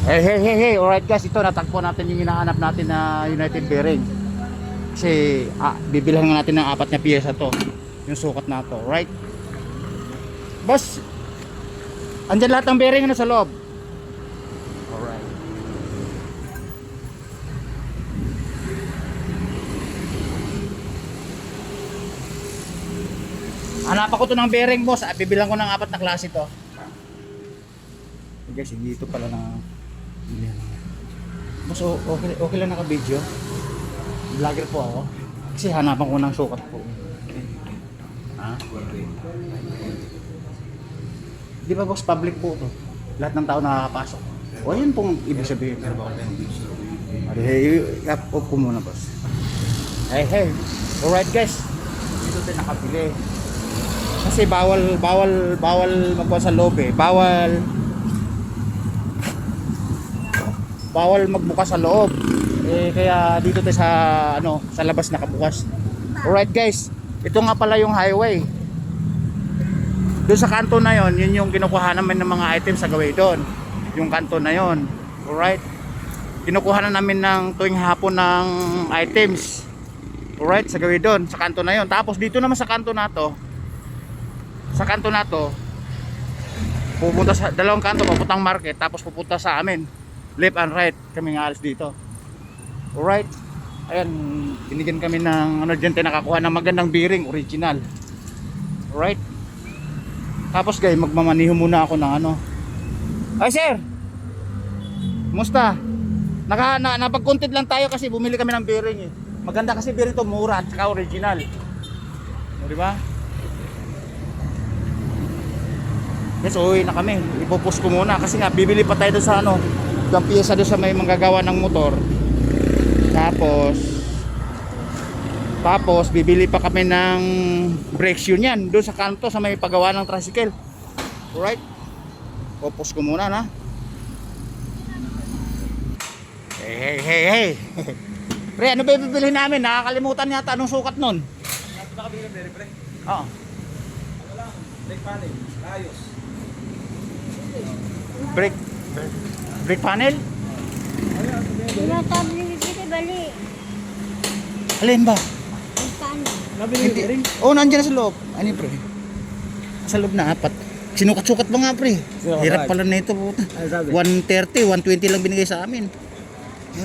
Hey, alright guys, ito natagpo natin yung hinahanap natin na United bearing. Kasi bibilhan natin ng 4 na piyesa to, yung sukat na to, right? Boss, andyan lahat ng bearing na sa loob. Alright. Hanap ako to ng bearing, boss. Bibilang ko ng 4 na klase to. Guys, hindi ito pala na mas okay lang naka-video. Vlogger po ako. Kasi hanapan ko ng sukat po. Ha? Di ba boss, public po to? Lahat ng tao nakakapasok. O yun pong ibig sabihin. Hey, up ko muna boss. Hey. Alright guys. Dito tayo nakabili. Kasi bawal magkuha sa loob eh. Bawal magbukas sa loob. Kaya dito tayo sa labas nakabukas. Alright guys, ito nga pala yung highway. Doon sa kanto na yon, yun yung kinukuha namin ng mga items sa gawin doon. Yung kanto na yon. Alright. Kinukuha na namin ng tuwing hapon ng items. Alright, sa gawin doon, sa kanto na yon. Tapos dito naman sa kanto na to, pupunta sa dalawang kanto, papuntang market, tapos pupunta sa amin. Left and right kami nga alis dito. Alright. Ayan, binigyan kami ng dyan tayo nakakuha ng magandang bearing, original. Alright. Tapos guys, magmamaniho muna ako ng Ay sir, kumusta? Napag-content lang tayo kasi bumili kami ng bearing eh. Maganda kasi bearing to, mura at saka original. Di ba? Yes, uwi na kami. Ipopost ko muna kasi nga bibili pa tayo doon sa ng piyesa doon sa may manggagawa ng motor. Tapos bibili pa kami ng brake shoe niyan doon sa kanto sa may paggawa ng tricycle. Alright. Ipopost ko muna na. Hey. Pre, ano ba bibilhin namin? Nakakalimutan yata anong sukat nun. Nakabili ng pre? Oo. Wala. Brake panel. Ayos. Brake panel? Natabli dito bali. Alin ba? Ang panel. Nabili yung bearing? Oo, nandiyan na sa loob. Ano yun, pre? Sa loob na 4. Sinukat-sukat ba nga, pre? Hirap pala na ito. Ano sabi? 130, 120 lang binigay sa amin.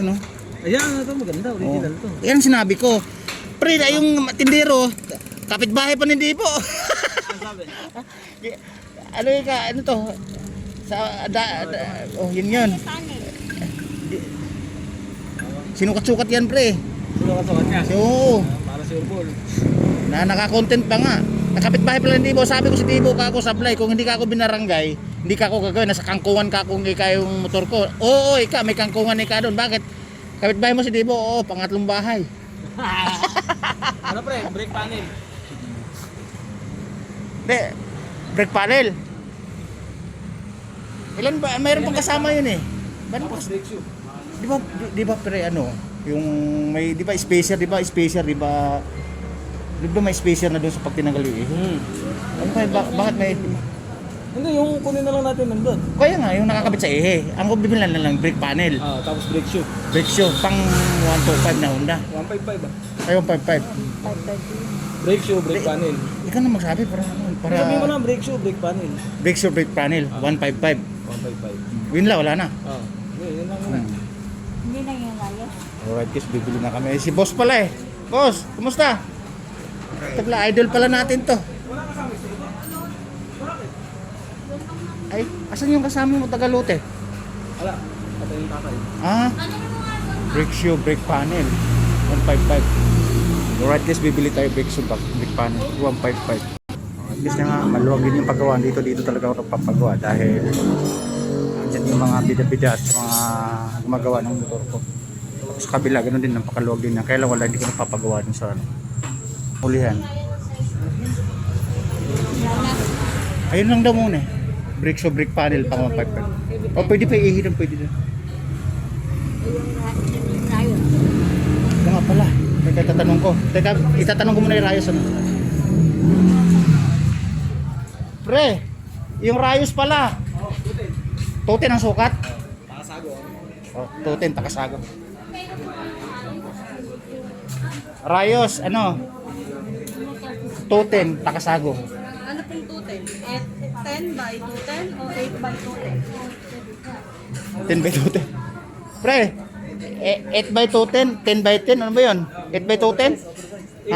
Ano? Ayan, ito maganda. Original to. Yan sinabi ko. Pre, yung tindero, kapitbahay pa hindi po. Ano sabi? Ano to? Yun. Panel. Sinukat-sukat yan, pre. Sino kasukat niya? Oo. Para si Urbol. Naka-content pa nga. Nakapitbahay pala hindi mo. Sabi ko si Tibo ka ako sablay. Kung hindi ka ako binarangay, hindi ka ako gagawin. Nasa kangkungan ka kung ikaw yung motor ko. Oo, ikaw. May kangkungan ikaw doon. Bakit? Kapitbahay mo si Tibo. Oo, pangatlong bahay. Ano pre? Brake panel. Hindi. Brake panel. Ilan ba? Mayroon pang kasama yun eh. Tapos brake shoe. Di ba pre yung may may spacer na doon sa pag tinanggal yung Ano ba bakit may Hindi, yung kunin na lang natin nandun. kaya nga yung nakakabit sa ang ko bibilan na lang brake panel. Tapos brake shoe. Brake shoe pang 125 na Honda. 155 Ay 155. 530. Brake shoe, brake panel. Ikaw na magsabi para Sabi mo na brake shoe, brake panel. brake shoe brake panel 155. 155. Win la wala na. Yun lang muna. Hindi na yung layas. Alright guys, bibili na kami. Si boss pala eh. Boss, kumusta? Tabla idol pala natin to. Ay, asan yung kasama mo Tagalote? Wala. Patay yung tatay. Brake shoe, brake panel 155. Alright guys, bibili tayo brake shoe, brake panel 155. Guys na nga, maluwag din yung paggawa dito talaga ako nagpapagawa dahil andyan yung mga bida-bida at mga gumagawa ng motor ko. Sa kabila, ganoon din, napakaluwag din yan. Kaya lang wala, hindi ko napapagawa dun sa ulihan. Ayun lang daw muna eh. Brake shoe, brake panel, pang 155. O pwede pa ihidang, pwede din. Yung rayos. Ito nga pala, teka itatanong ko. Itatanong ko muna yung rayos Pre, yung rayos pala. Tote ng sukat? Takasago. Oh, 210 Takasago. Rayos, ano? 210 Takasago. Ano pong 210? 10 by 210 o 8 by 210? 10 by 210. Pre, 8 by 210, 10 by 10, ano ba yun? 8 by 210?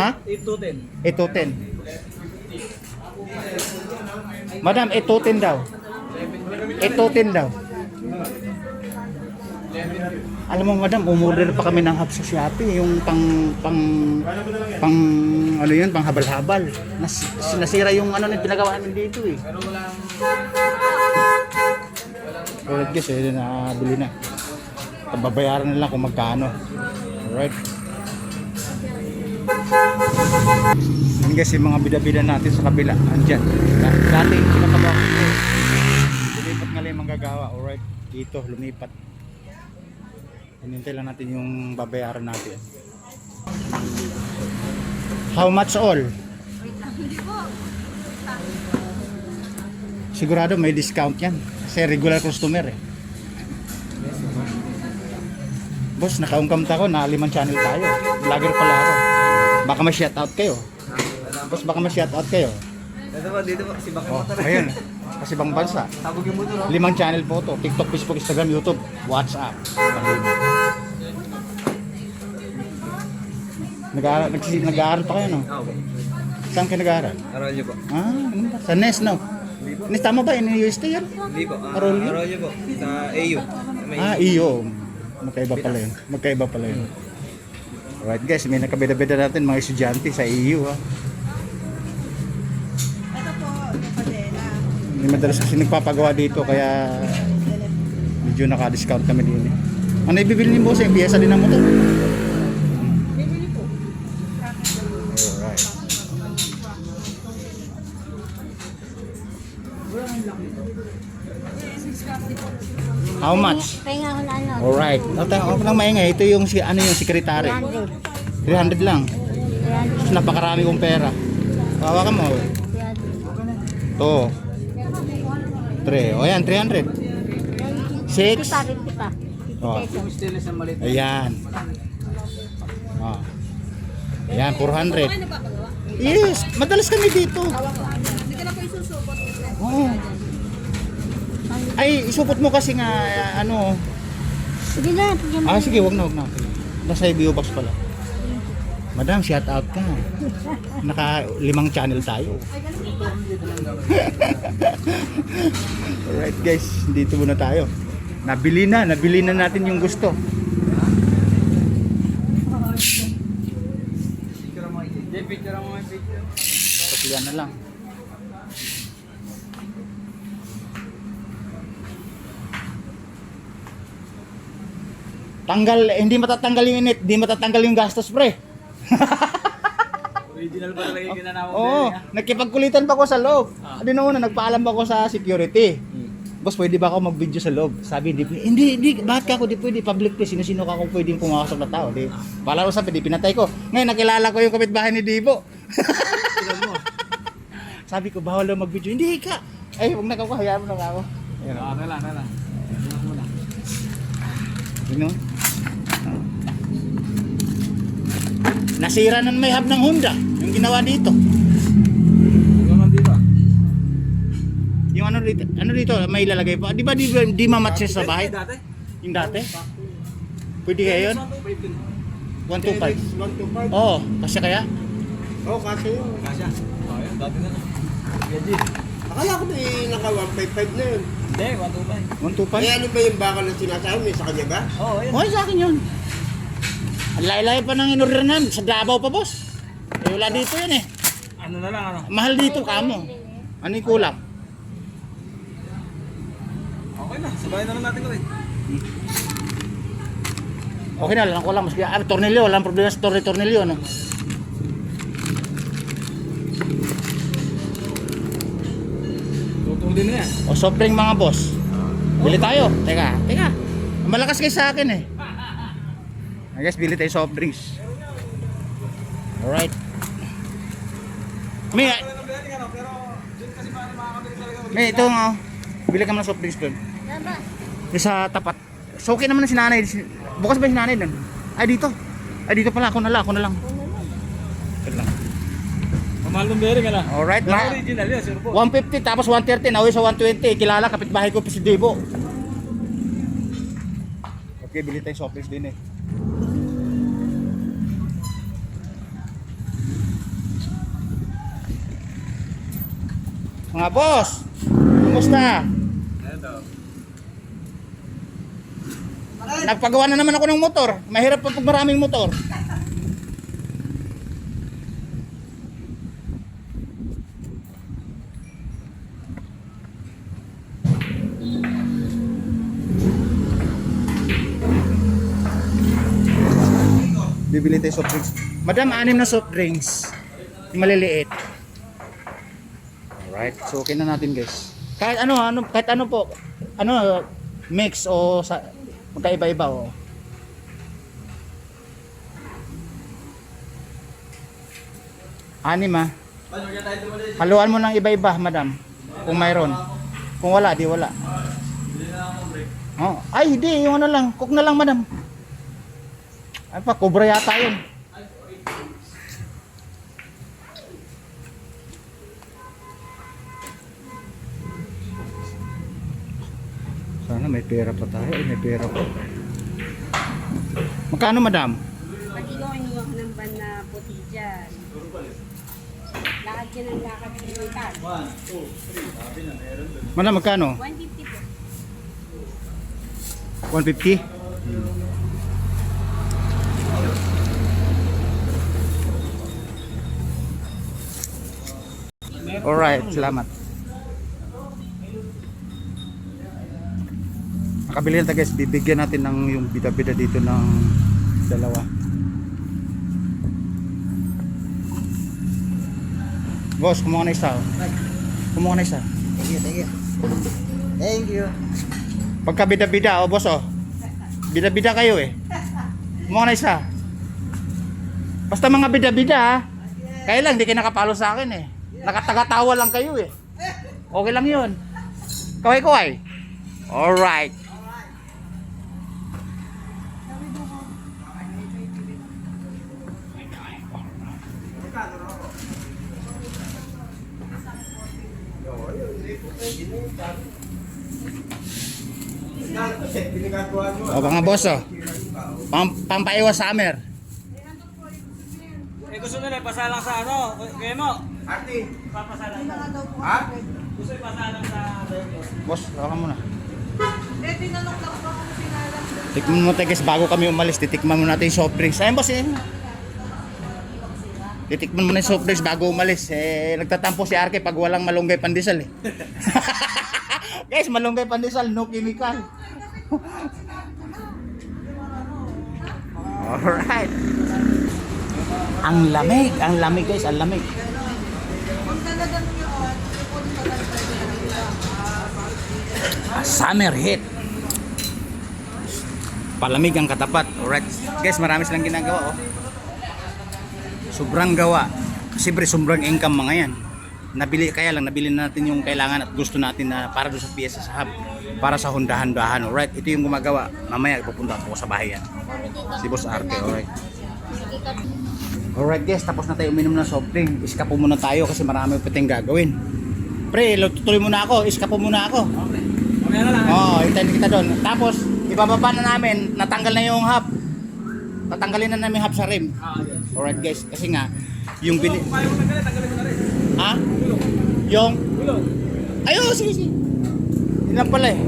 Ha? 8 to 10. 8 to 10. Madam, 8 to 10 daw. 8 to 10 daw. Alam mo madam, umorder pa kami ng hub sa Shopee, yung pang ano yun, pang habal-habal. Nasira yung ano na pinagawa namin dito eh. Pero walang... Alright guys, eh, nabili na. Babayaran na lang kung magkano. Alright. Yan guys, yung mga bida-bida natin sa kabila. Andyan. Dati yung pinapagawa ko. Lumipat nga lang yung manggagawa. Alright. Dito, lumipat. Hinintay lang natin yung babayaran natin. How much all? Sigurado may discount yan. Kasi regular customer eh. Boss, nakaungkam ako na 5 channel tayo. Vlogger pala ako. Baka ma-shoutout kayo. Boss, baka ma-shoutout kayo. Dito ba? Si Bakit Oh, Motor. ayun. Kasi bang bansa. Sabog yung motor. 5 channel po to. TikTok, Facebook, Instagram, YouTube, WhatsApp. Nag-aaral pa kayo, no? Okay. Saan kayo nag-aaral? Arroyo po. Ah, ano ba? Sa NES, no? NES, tama ba? In-UST yan? Hindi po. Arroyo? Arroyo po. Sa AU. Ah, iyo. Magkaiba pala yun. Magkaiba pala yun. Alright guys, may nakabida-bida natin mga estudyante sa EU ha. Ito po, yung padena. Hindi madalas kasi nagpapagawa dito kaya medyo naka-discount kami din. Ano ibibili ni boss? Yung piyesa din ng motor? Bibili po. Alright. How much? Pahinga ko na ano. Alright. Ako lang maingay. Ito yung si ano yung sekretary. 300. 300 lang. 300. Napakarami kong pera. Hawakan mo. 300. To. 3. O yan, 300. 6. 50 pa, 50 pa. 50 Oh. pesos. Stainless na maliit. Ayan. Oh. Ayan, 400. Ano napapagawa? Yes, madalas kami dito. Hindi ka na po isusupot. Oo. Ay, isupot mo kasi nga, ano. Sige na, bigyan mo. Ah, sige, wag na, wag na. Nasa bio box pala. Madam, shout out ka. Naka 5 channel tayo. Alright guys, dito muna tayo. Nabili na natin yung gusto. Picture mo yung picture. Paglian na lang. Tanggal, hindi matatanggal yung init, hindi matatanggal yung gastos, pre. Original pa talaga yung ginanawa mo. Oo, nakipagkulitan pa ako sa loob. Hindi na una, nagpaalam pa ako sa security. Boss, pwede ba ako mag-video sa loob? Sabi, hindi, bakit ka ako di pwede, public place, sino-sino ka kung pwedeng pumasok na tao. Di, pala ko sabi, di pinatay ko. Ngayon, nakilala ko yung kapitbahay ni Dibo. Sabi ko, bawal lang mag-video. Hindi ka. Ay, huwag na ka, hayaan mo na ako. Ayan, Tala. Yun, nasira ng may hub ng Honda, yung ginawa dito. Naman dito. Yung ano dito, may ilalagay pa. Di ba di mamatches sa bahay? Dati? Yung dati? Pwede kaya yun? 125. 125. Oo, kasi kaya? Oo, kasi yun. Kasya. Oh, yan. Dati na. Gaji. Akala ko naka 155 na yun. Hindi, 125. 125? Eh, ano ba yung bakal na sinasabi? May sa kanya ba? Oo, yan. Okay, sa akin yun. Ang layo-layo pa ng inorder namin. Sa Davao pa, boss. Eh, wala dito yun eh. Ano na lang, ano? Mahal dito, kamo. Ano yung kulang? Okay na, sabayan na lang natin gawin. Okay na, lang ko lang. Maski, tornilyo, walang problema sa tornilyo, no? Tutulin na yan. O soft drink mga boss. Bili tayo. Teka. Malakas kayo sa akin eh. I guess bili tayo soft drinks. Alright. May ito nga. Bili ka ng soft drinks doon. Labas. Yung sa tapat. suki naman na si nanay. Bukas ba si nanay nun? Ay, dito. Ay, dito pala. Ako na lang. Wait lang. Mamahal ng bearing, ala. Alright, Pero ma. original yan, sure po. 150 tapos 130. Nauwi sa 120. Kilala, kapitbahay ko pa si Debo. Okay, bili tayong soft drinks din eh. Mga boss, kumusta? Nagpagawa na naman ako ng motor. Mahirap pa pag maraming motor. Bibili tayo soft drinks. Madam, 6 na soft drinks. Yung maliliit. Alright, so okay na natin guys. Kahit ano po. Ano, mix o sa magkaiba-iba o. Anim ah. Haluan mo ng iba-iba, madam. Kung mayroon. Kung wala, di wala. Oh, ay, hindi. Yung ano lang. Cook na lang, madam. Ay pa, kubra yata yun. Sana may pera pa tayo. Ay, may pera pa. Magkano, madam? Pag ikaw ay niwak ng ban na puti dyan. Lakad yan ang lakad ng ikan. Madam, magkano? 150 po. 150? Alright, salamat. Nakabili na tayo guys, bibigyan natin ng yung bida-bida dito ng dalawa. Boss, kumuha na isa. Kumuha na isa. Thank you. Pagka bida-bida, oh boss oh. Bida-bida kayo eh. Kumuha na isa. Basta mga bida-bida ha. Kaya lang, di kayo nakapalo sa akin eh. Nakatagatawa lang kayo eh. Okay lang yun. Kaway-kaway. Alright. O mga boss oh. Pampaiwas summer. Eh, gusto nila, pasalang sa ano? Kaya mo? Ate. Papasalang sa... Ha? Gusto ipasalang sa... Boss, hawakan mo na. Eh, tinanong lang ba kung sinalang. Tikman mo tayo guys, bago kami umalis, titikman mo natin yung soft drinks. Ayun boss eh. Titikman mo na yung soft drinks bago umalis. Eh, nagtatampo si Arke pag walang malunggay pandesal eh. Guys, malunggay pandesal, no chemical. Alright. Ang lamig guys, ang lamig. Kung talagang yun, kung talagang Summer heat. Palamig ang katapat. Alright. Guys, marami silang ginagawa oh. Sobrang gawa. Kasi sobrang income mga yan. Nabili na natin yung kailangan at gusto natin na para doon sa piyesa sa hub. Para sa hundahan-dahan. Alright. Ito yung gumagawa. Mamaya pupunta ako sa bahay yan. Si Boss Arte. Alright. Alright guys, tapos na tayo uminom ng soft drink. Iskapo muna tayo kasi marami pa tayong gagawin. Pre, tutuloy muna ako. Iskapo muna ako. Mamaya na lang. Oo, hintayin kita doon. Tapos, ibababa na namin. Natanggal na yung hub. Tatanggalin na namin hub sa rim. Alright guys, kasi nga, yung bili... Kaya mo na tanggalin mo na rin. Ha? Yung... Gulong. Ayun, sige. Yun lang pala eh.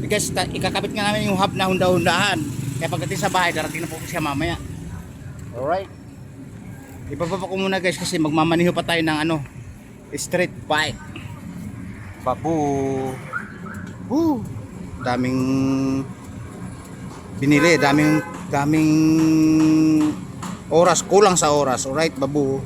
Guys, ikakabit nga namin yung hub na hunda-hundahan. Kaya pagdating sa bahay, darating na po siya mamaya. Alright. Ibababa ko muna guys kasi magmamaniho pa tayo ng ano, street bike. Babu. Daming binili, daming oras, kulang sa oras. Alright, babu.